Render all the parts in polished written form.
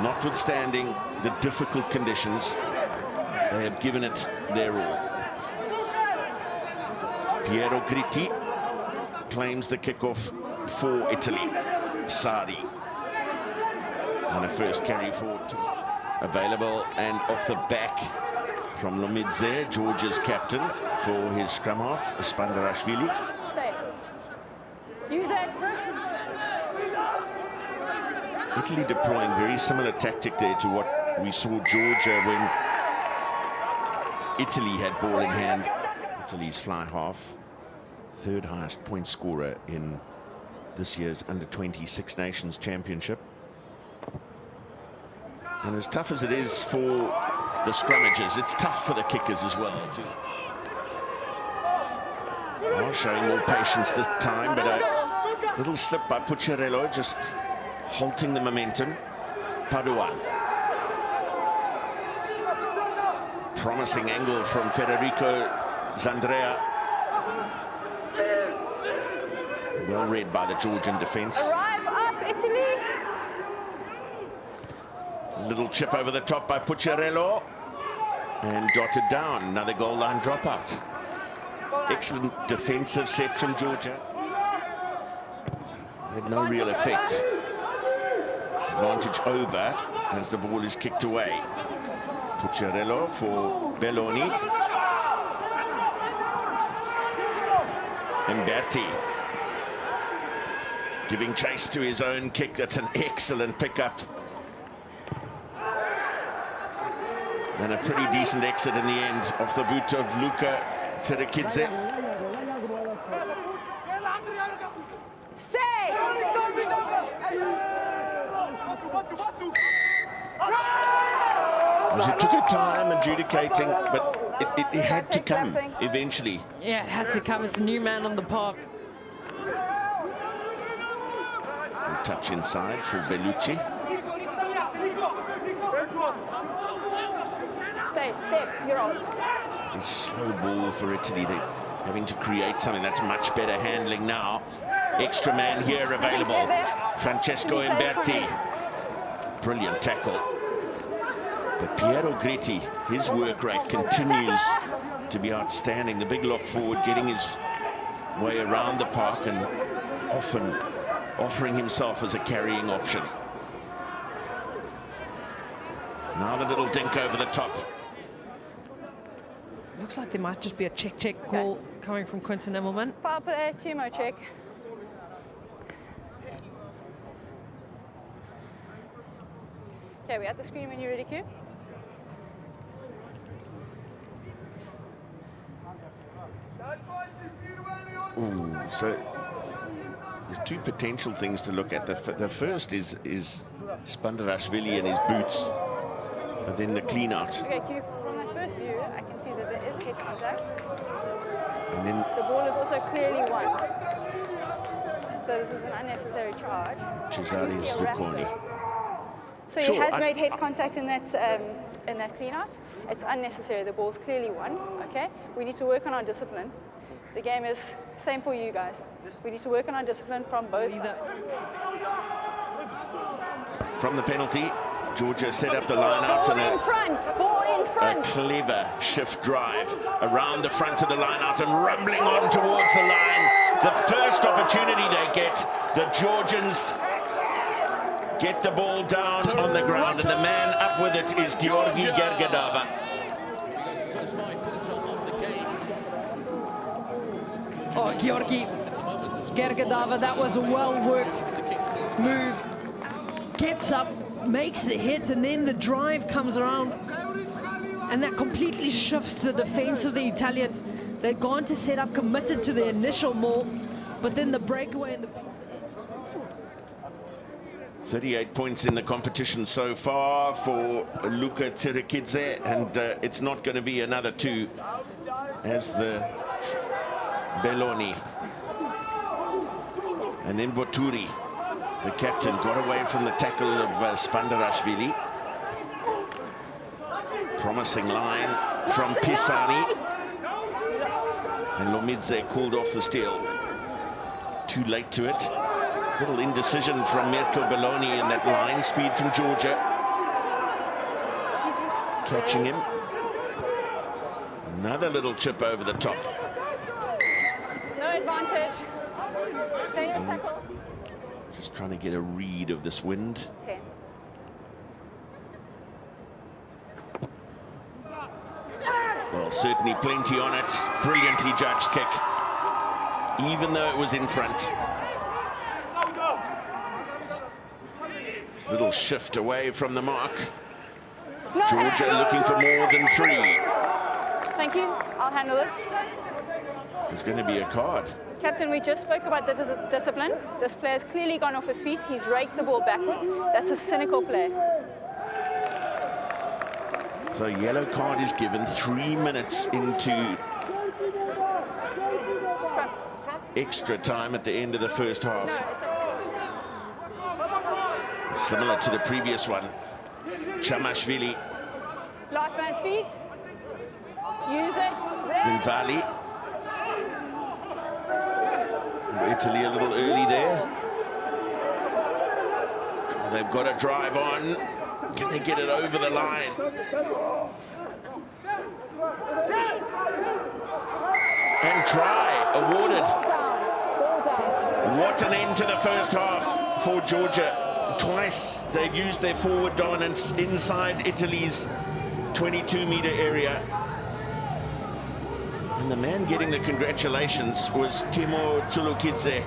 Notwithstanding the difficult conditions, they have given it their all. Piero Gritti claims the kickoff for Italy. Sari on a first carry forward available, and off the back from Lomidze, Georgia's captain, for his scrum half, Spandarashvili. Italy deploying very similar tactic there to what we saw Georgia when Italy had ball in hand. Italy's fly half, third highest point scorer in this year's Under-20 Six Nations Championship. And as tough as it is for the scrummages, it's tough for the kickers as well too. Oh, showing more patience this time, but a little slip by Pucciarello, just halting the momentum. Paduan. Promising angle from Federico Zandrea. Well read by the Georgian defense. Arrive up, Italy. Little chip over the top by Pucciarello. And dotted down. Another goal line dropout. Excellent defensive set from Georgia. Had no real effect. Advantage over as the ball is kicked away. Pucciarello for Belloni. And Berti giving chase to his own kick. That's an excellent pickup. And a pretty decent exit in the end off the boot of Luka Tsirekidze. It took a time adjudicating, but it had to come eventually. Yeah, it had to come. It's a new man on the park. A touch inside for Bellucci. Stay, you're on. A slow ball for Italy. They're having to create something. That's much better handling now. Extra man here available. Francesco Imberti. Brilliant tackle. But Piero Gritti, his work rate continues to be outstanding. The big lock forward, getting his way around the park and often offering himself as a carrying option. Now the little dink over the top. Looks like there might just be a check call coming from Quinton Immelman. Foul play, Timo check. Okay, we at the screen when you're ready, Q. Ooh, so there's two potential things to look at. The first is Spandarashvili and his boots, but then the clean out. Okay, Q, from that first view, I can see that there is head contact. And then the ball is also clearly won. So this is an unnecessary charge. Cesare Zucconi. So he has made head contact in that clean out. It's unnecessary. The ball's clearly won. Okay, we need to work on our discipline. The game is same for you guys. We need to work on our discipline from both. From the penalty, Georgia set up the line out and a clever shift drive around the front of the line out and rumbling on towards the line. The first opportunity they get, the Georgians get the ball down on the ground, and the man up with it is Georgi Gergadava. Oh, Georgi Gergadava, that was a well-worked move. Gets up, makes the hit, and then the drive comes around. And that completely shifts the defense of the Italians. They've gone to set up, committed to the initial maul, but then the breakaway and the... 38 points in the competition so far for Luka Tsirekidze, and it's not going to be another two as the Belloni. And then Voturi, the captain, got away from the tackle of Spandarashvili. Promising line from Pisani. And Lomidze called off the steal. Too late to it. Little indecision from Mirko Belloni in that line speed from Georgia. catching him. Another little chip over the top. No advantage. Dangerous tackle. Just trying to get a read of this wind. 10. Well, certainly plenty on it. Brilliantly judged kick, even though it was in front. Little shift away from the mark. Georgia looking for more than 3. Thank you. I'll handle this. There's going to be a card. Captain, we just spoke about the discipline. This player's clearly gone off his feet. He's raked the ball backwards. That's a cynical play. So yellow card is given 3 minutes into extra time at the end of the first half. Similar to the previous one. Chamashvili. Last man's feet. Use it. Red. Vali. Italy a little early there. They've got to drive on. Can they get it over the line? And try awarded. What an end to the first half for Georgia. Twice they've used their forward dominance inside Italy's 22-meter area. And the man getting the congratulations was Timo Tsulukidze.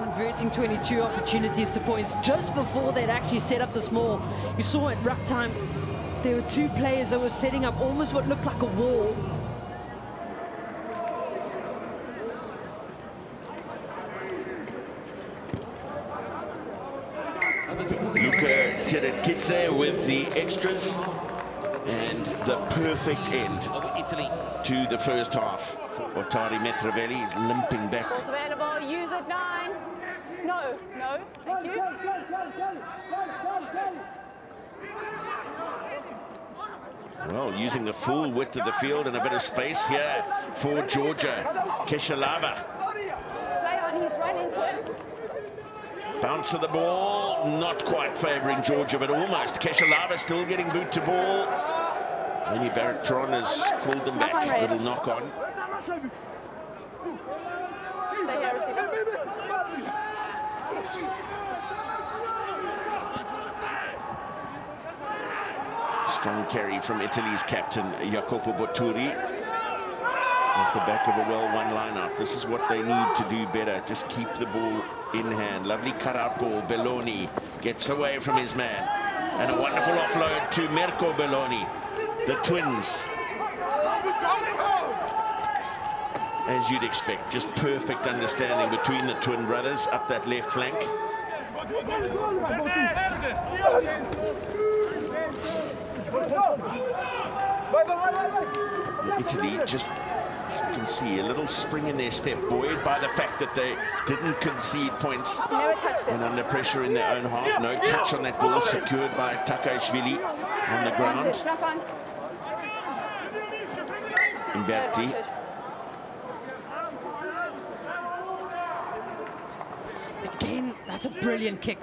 Converting 22 opportunities to points just before they'd actually set up the small. You saw at ruck time, there were 2 players that were setting up almost what looked like a wall. Luka Tsulukidze with the extras and the perfect end to the first half. Otari Metravelli is limping back. Ball's available. Use it. 9. No. No. Thank you. Well, using the full width of the field and a bit of space here for Georgia. Keshalava. Play on. He's right into it. Bounce of the ball, not quite favouring Georgia, but almost. Keshalava still getting boot to ball. Only Barrett-Tron has called them back. Little knock on. Stay here, receiver. Strong carry from Italy's captain, Jacopo Botturi. Off the back of a well-won line-out. This is what they need to do better. Just keep the ball in hand. Lovely cut-out ball. Belloni gets away from his man. And a wonderful offload to Mirko Belloni. The twins. As you'd expect, just perfect understanding between the twin brothers up that left flank. Italy just, you can see a little spring in their step, buoyed by the fact that they didn't concede points when under pressure in their own half. No touch on that ball, secured by Takaishvili on the ground. Umberti. Again, that's a brilliant kick.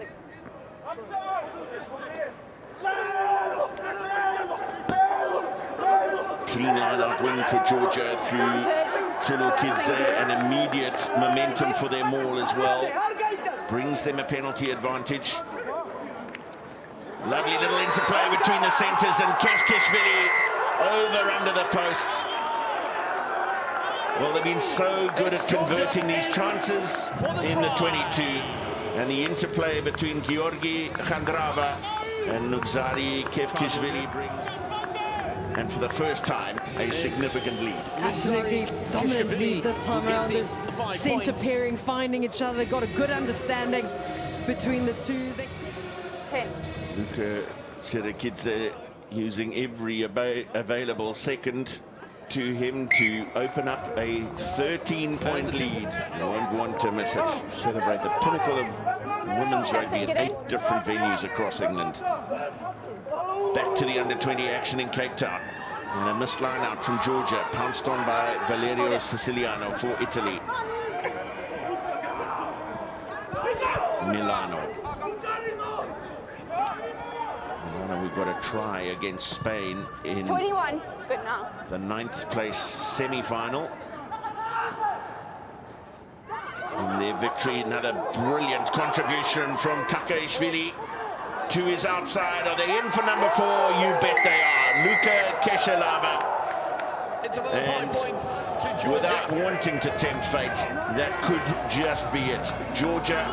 Clean line-out win for Georgia through Tsulukidze, and immediate momentum for their maul as well. Brings them a penalty advantage. Lovely little interplay between the centres, and Kefkishvili over under the posts. Well, they've been so good at converting these chances in the 22. And the interplay between Georgi Khandrava and Nugzari Kefkishvili brings, and for the first time, a significant lead. Absolutely dominant lead this time around. This centre pairing, finding each other, got a good understanding between the two. 10. Luka Tsulukidze using every available second to him to open up a 13-point lead. You won't want to miss it. Celebrate the pinnacle of women's rugby in 8 different venues across England. Back to the under-20 action in Cape Town. And a missed line out from Georgia, pounced on by Valerio Siciliano for Italy. Milano. Milano, who got a try against Spain in 21. Good now. the 9th place semi-final. In their victory, another brilliant contribution from Takashvili to his outside. Are they in for number 4? You bet they are. Luka Keshelava. It's another 5 points to Georgia. Without wanting to tempt fate, that could just be it. Georgia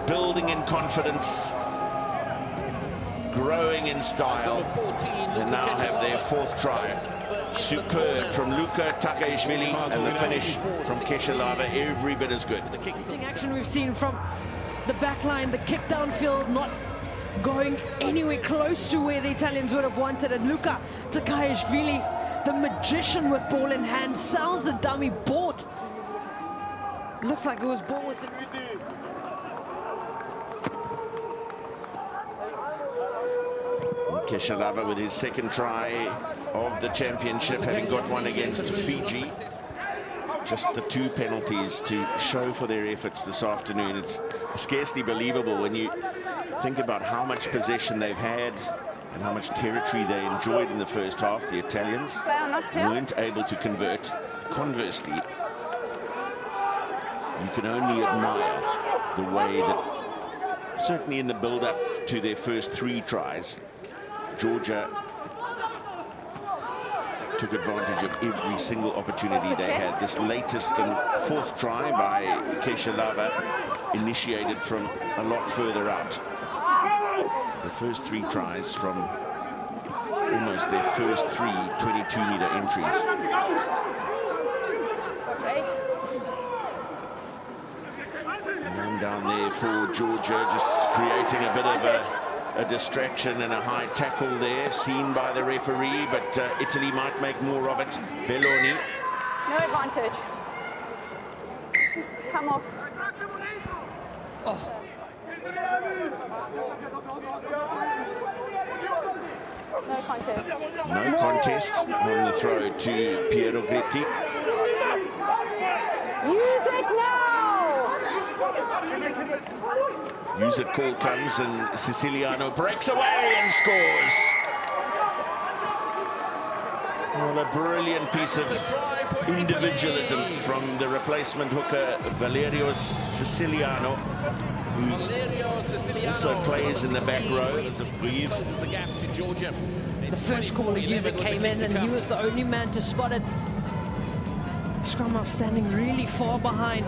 building in confidence, growing in style, and now have their 4th try. Superb from Luka Takashvili, and the finish from Keshelava every bit as good. The action we've seen from the back line, the kick downfield not going anywhere close to where the Italians would have wanted. And Luka Takashvili, the magician with ball in hand, sells the dummy bought. Looks like it was ball with it. Keshelava with his 2nd try of the championship, having got one against Fiji. Just the 2 penalties to show for their efforts this afternoon. It's scarcely believable when you think about how much possession they've had and how much territory they enjoyed in the first half. The Italians weren't able to convert. Conversely, you can only admire the way that, certainly in the build-up to their first 3 tries, Georgia took advantage of every single opportunity they had. This latest and 4th try by Keshelava initiated from a lot further out. The first 3 tries from almost their first 3 22-meter entries. And down there for Georgia, just creating a bit of a distraction and a high tackle there, seen by the referee, but Italy might make more of it. Belloni. No advantage. Come off. Oh. No contest. No contest on the throw to Piero Gretti. Use it now! Use it call comes, and Siciliano breaks away and scores. Well, a brilliant piece of individualism from the replacement hooker Valerio Siciliano, who also plays in the back row. The first corner user came in and he was the only man to spot it. Scrum half standing really far behind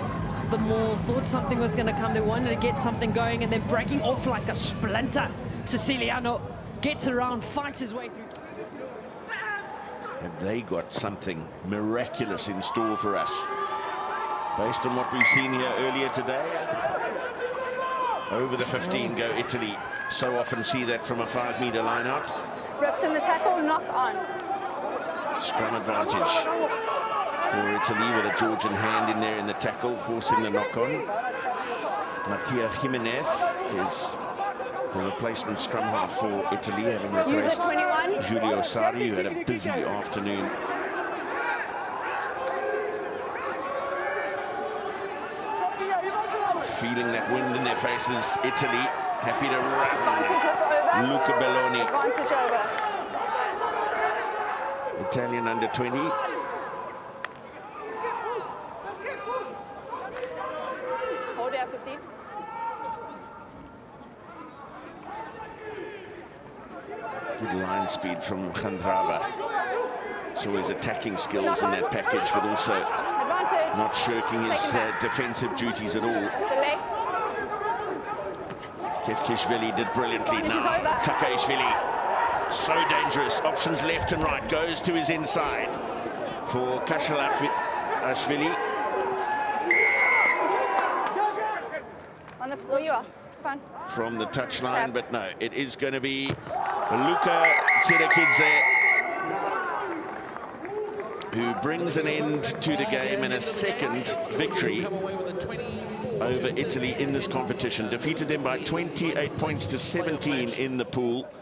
the maul, thought something was going to come. They wanted to get something going, and then breaking off like a splinter. Siciliano gets around, fights his way through. Have they got something miraculous in store for us? Based on what we've seen here earlier today, over the 15 go Italy. So often see that from a 5-meter line out. Ripped in the tackle, knock on. Scrum advantage for Italy, with a Georgian hand in there in the tackle, forcing the knock-on. Mattia Jimenez is the replacement scrum half for Italy, having replaced Giulio Sari, who had a busy afternoon. Feeling that wind in their faces, Italy happy to run. Luca Belloni, Italian under 20. Hold it at 15. Good line speed from Chandrava. So his attacking skills in that package, but also not shirking his defensive duties at all. Kevkishvili did brilliantly. Now Takashvili, so dangerous. Options left and right. Goes to his inside for Kashalashvili. On the floor you are. Fun. From the touchline, but no, it is going to be Luka Tsirekidze, who brings an end to the game and a second victory over Italy in this competition. Defeated them by 28 points to 17 in the pool.